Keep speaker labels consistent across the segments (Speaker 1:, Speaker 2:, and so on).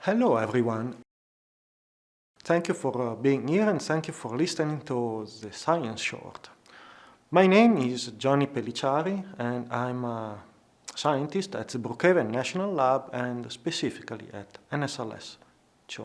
Speaker 1: Hello everyone. Thank you for being here and thank you for listening to the Science Short. My name is Johnny Pelliciari and I'm a scientist at the Brookhaven National Lab and specifically at NSLS-II.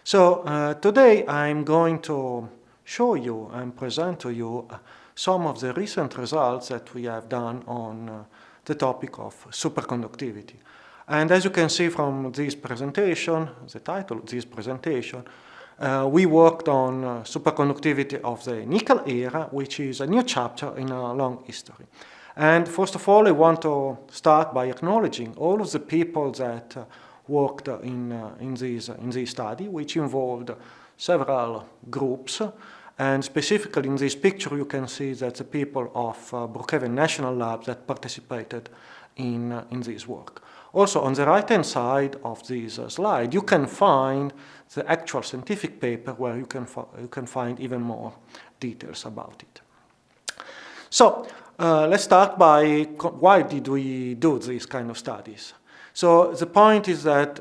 Speaker 1: So today I'm going to show you and present to you some of the recent results that we have done on the topic of superconductivity. And as you can see from this presentation, the title of this presentation, we worked on superconductivity of the nickel era, which is a new chapter in a long history. And first of all, I want to start by acknowledging all of the people that worked in this study, which involved several groups. And specifically in this picture, you can see that the people of Brookhaven National Lab that participated in this work. Also, on the right-hand side of this slide, you can find the actual scientific paper where you can find even more details about it. So, let's start by why did we do these kind of studies? So, the point is that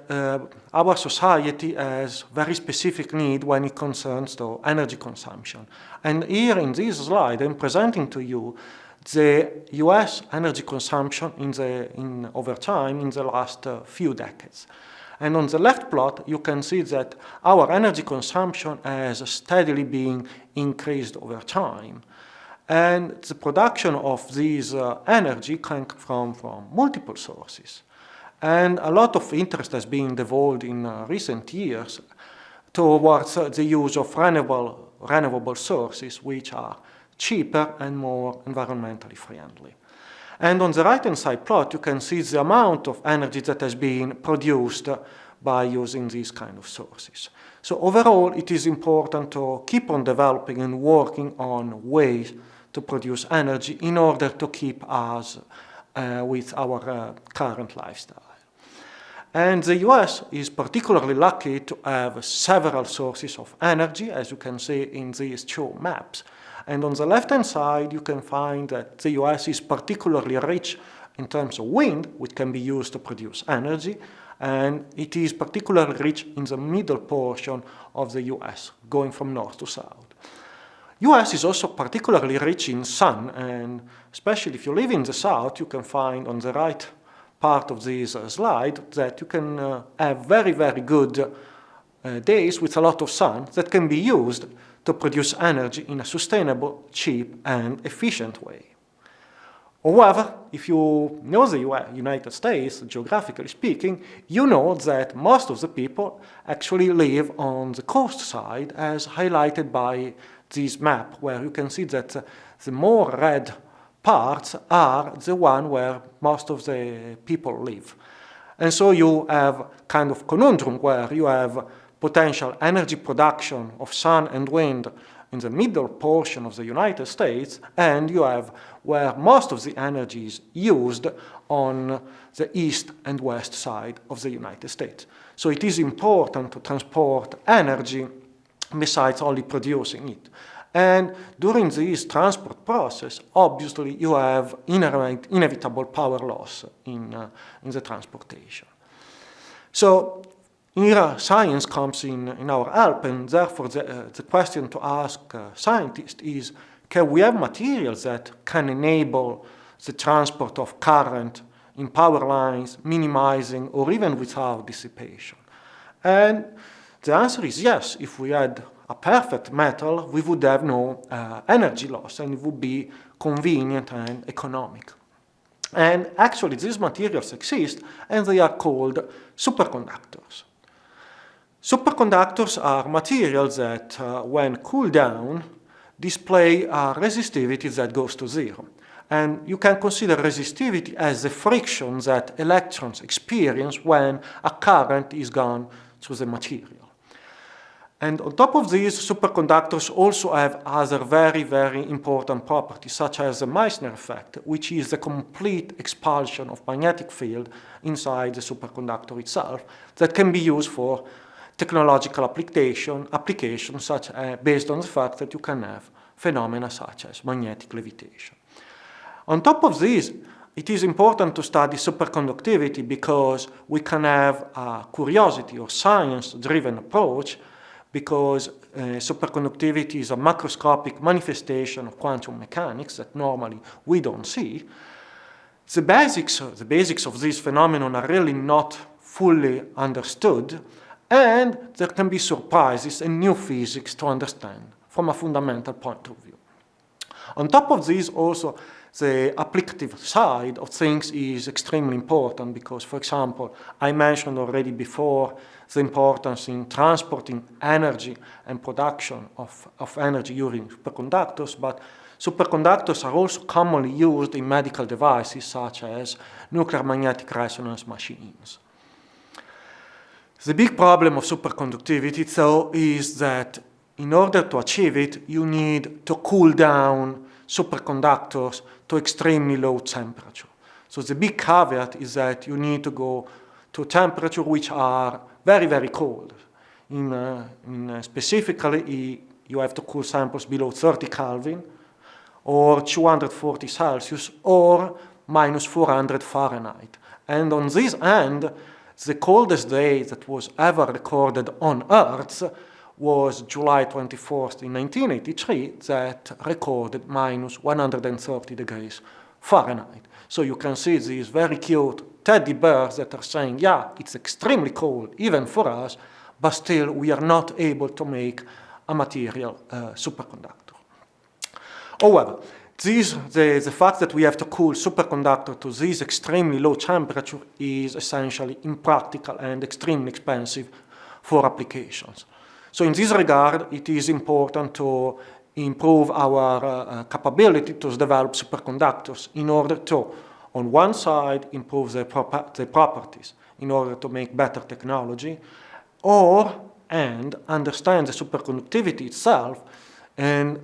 Speaker 1: our society has very specific need when it concerns to energy consumption. And here in this slide, I'm presenting to you the US energy consumption over time in the last few decades. And on the left plot, you can see that our energy consumption has steadily been increased over time. And the production of this energy can come from multiple sources. And a lot of interest has been devolved in recent years towards the use of renewable sources, which are cheaper and more environmentally friendly. And on the right-hand side plot, you can see the amount of energy that has been produced by using these kind of sources. So overall, it is important to keep on developing and working on ways to produce energy in order to keep us with our current lifestyle. And the US is particularly lucky to have several sources of energy, as you can see in these two maps. And on the left-hand side, you can find that the US is particularly rich in terms of wind, which can be used to produce energy, and it is particularly rich in the middle portion of the US, going from north to south. US is also particularly rich in sun, and especially if you live in the south, you can find on the right part of this slide that you can have very, very good days with a lot of sun that can be used to produce energy in a sustainable, cheap, and efficient way. However, if you know the United States, geographically speaking, you know that most of the people actually live on the coast side, as highlighted by this map, where you can see that the more red parts are the one where most of the people live. And so you have kind of conundrum where you have potential energy production of sun and wind in the middle portion of the United States, and you have where most of the energy is used on the east and west side of the United States. So it is important to transport energy besides only producing it. And during this transport process, obviously, you have inevitable power loss in the transportation. So here, science comes in our help, and therefore the question to ask scientists is, can we have materials that can enable the transport of current in power lines, minimizing or even without dissipation? And the answer is yes. If we had a perfect metal, we would have no energy loss, and it would be convenient and economic. And actually, these materials exist, and they are called superconductors. Superconductors are materials that, when cooled down, display a resistivity that goes to zero. And you can consider resistivity as the friction that electrons experience when a current is gone through the material. And on top of these, superconductors also have other very, very important properties, such as the Meissner effect, which is the complete expulsion of magnetic field inside the superconductor itself that can be used for technological applications such based on the fact that you can have phenomena such as magnetic levitation. On top of this, it is important to study superconductivity because we can have a curiosity or science-driven approach, because superconductivity is a macroscopic manifestation of quantum mechanics that normally we don't see. The basics of this phenomenon are really not fully understood, and there can be surprises and new physics to understand from a fundamental point of view. On top of this, also, the applicative side of things is extremely important because, for example, I mentioned already before the importance in transporting energy and production of energy using superconductors, but superconductors are also commonly used in medical devices such as nuclear magnetic resonance machines. The big problem of superconductivity, though, is that in order to achieve it, you need to cool down superconductors to extremely low temperature. So the big caveat is that you need to go to temperatures which are very, very cold. Specifically, you have to cool samples below 30 Kelvin, or 240 Celsius, or minus 400 Fahrenheit. And on this end, the coldest day that was ever recorded on Earth was July 24th in 1983, that recorded minus 130 degrees Fahrenheit. So you can see these very cute teddy bears that are saying, yeah, it's extremely cold, even for us, but still we are not able to make a material superconductor. However, the fact that we have to cool superconductor to this extremely low temperature is essentially impractical and extremely expensive for applications. So in this regard, it is important to improve our capability to develop superconductors in order to, on one side, improve their properties, in order to make better technology, and understand the superconductivity itself. And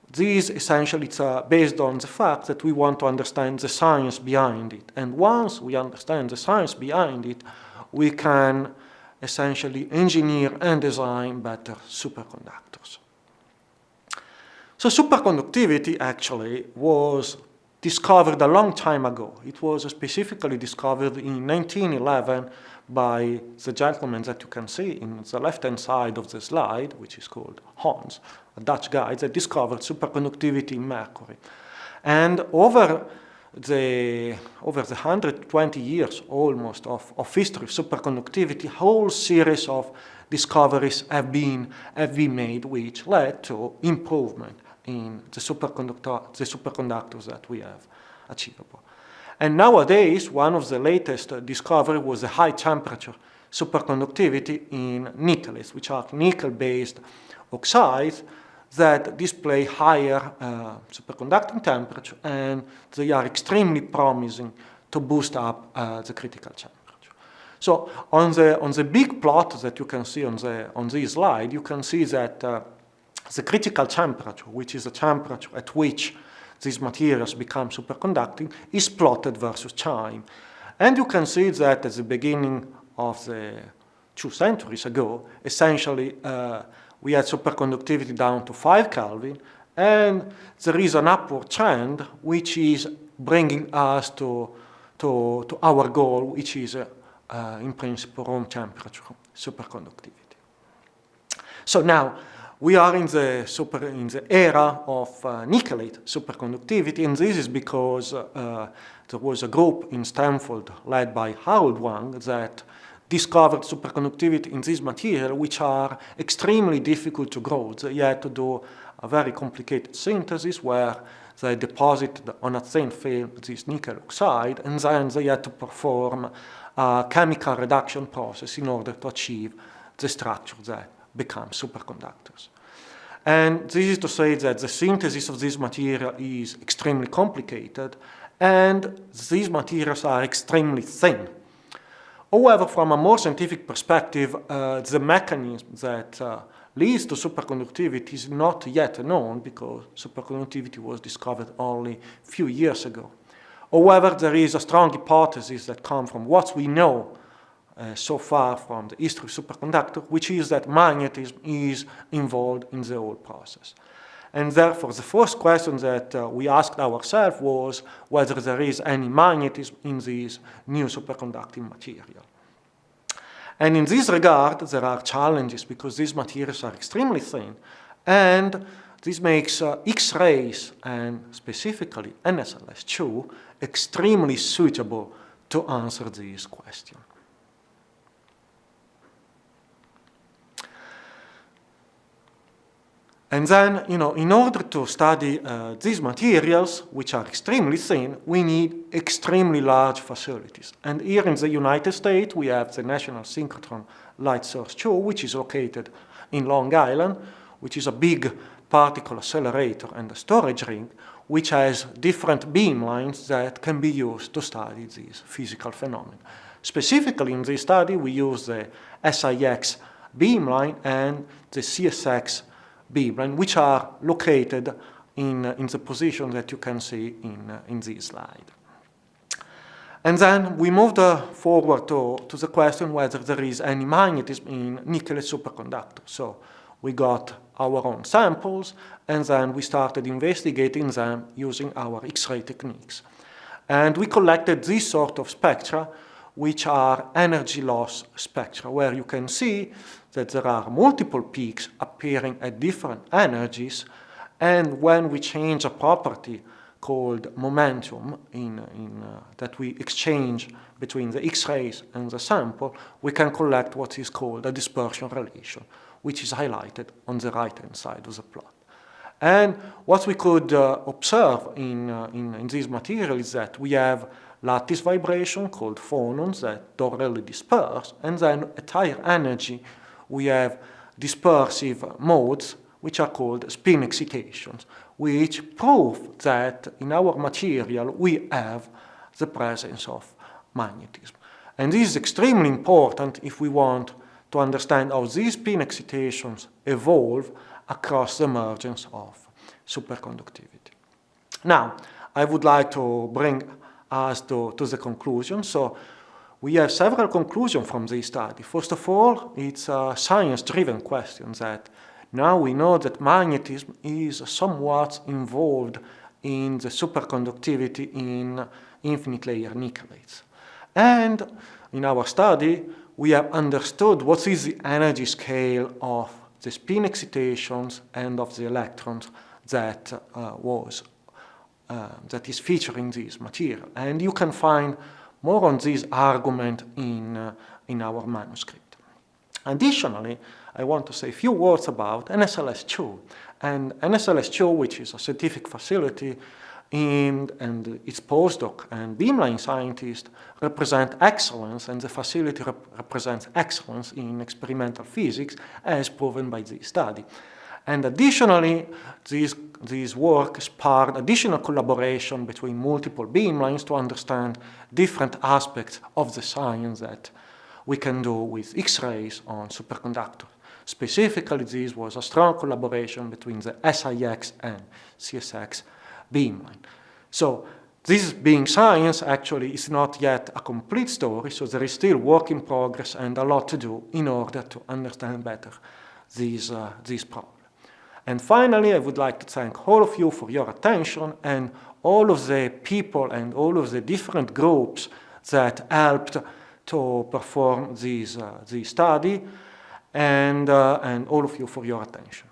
Speaker 1: this essentially is based on the fact that we want to understand the science behind it. And once we understand the science behind it, we can essentially engineer and design better superconductors. So superconductivity actually was discovered a long time ago. It was specifically discovered in 1911 by the gentleman that you can see in the left-hand side of the slide, which is called Hans, a Dutch guy that discovered superconductivity in mercury. And over the 120 years almost of history of superconductivity, a whole series of discoveries have been made which led to improvement in the superconductors that we have achievable. And nowadays, one of the latest discoveries was the high temperature superconductivity in nickels, which are nickel-based oxides that display higher superconducting temperature, and they are extremely promising to boost up the critical temperature. So on the big plot that you can see on this slide, you can see that the critical temperature, which is the temperature at which these materials become superconducting, is plotted versus time. And you can see that at the beginning of the 2 centuries ago, essentially we had superconductivity down to 5 Kelvin, and there is an upward trend which is bringing us to our goal, which is in principle room temperature superconductivity. So now we are in the era of nickelate superconductivity, and this is because there was a group in Stanford led by Harold Wang that discovered superconductivity in this material, which are extremely difficult to grow. They had to do a very complicated synthesis where they deposited on a thin film this nickel oxide, and then they had to perform a chemical reduction process in order to achieve the structure that become superconductors. And this is to say that the synthesis of this material is extremely complicated, and these materials are extremely thin. However, from a more scientific perspective, the mechanism that leads to superconductivity is not yet known, because superconductivity was discovered only a few years ago. However, there is a strong hypothesis that comes from what we know so far from the history of superconductor, which is that magnetism is involved in the whole process. And therefore, the first question that we asked ourselves was whether there is any magnetism in this new superconducting material. And in this regard, there are challenges because these materials are extremely thin, and this makes X-rays, and specifically NSLS-II, extremely suitable to answer this question. And then, in order to study these materials, which are extremely thin, we need extremely large facilities. And here in the United States, we have the National Synchrotron Light Source 2, which is located in Long Island, which is a big particle accelerator and a storage ring, which has different beamlines that can be used to study these physical phenomena. Specifically in this study, we use the SIX beamline and the CSX beamline, which are located in the position that you can see in this slide. And then we moved forward to the question whether there is any magnetism in nickel superconductors. So we got our own samples, and then we started investigating them using our X-ray techniques. And we collected this sort of spectra, which are energy loss spectra, where you can see that there are multiple peaks appearing at different energies, and when we change a property called momentum that we exchange between the X-rays and the sample, we can collect what is called a dispersion relation, which is highlighted on the right-hand side of the plot. And what we could observe in this material is that we have lattice vibration called phonons that don't really disperse, and then at higher energy we have dispersive modes which are called spin excitations, which prove that in our material we have the presence of magnetism. And this is extremely important if we want to understand how these spin excitations evolve across the emergence of superconductivity. Now, I would like to bring us to the conclusion. So we have several conclusions from this study. First of all, it's a science-driven question that now we know that magnetism is somewhat involved in the superconductivity in infinite layer nickelates. And in our study, we have understood what is the energy scale of the spin excitations and of the electrons that that is featuring this material. And you can find more on this argument in our manuscript. Additionally, I want to say a few words about NSLS-II. And NSLS-II, which is a scientific facility, and its postdoc and beamline scientists represent excellence, and the facility represents excellence in experimental physics, as proven by this study. And additionally, this work sparked additional collaboration between multiple beamlines to understand different aspects of the science that we can do with X-rays on superconductors. Specifically, this was a strong collaboration between the SIX and CSX beamline. So this being science actually is not yet a complete story, so there is still work in progress and a lot to do in order to understand better this problem. And finally, I would like to thank all of you for your attention and all of the people and all of the different groups that helped to perform this study, and all of you for your attention.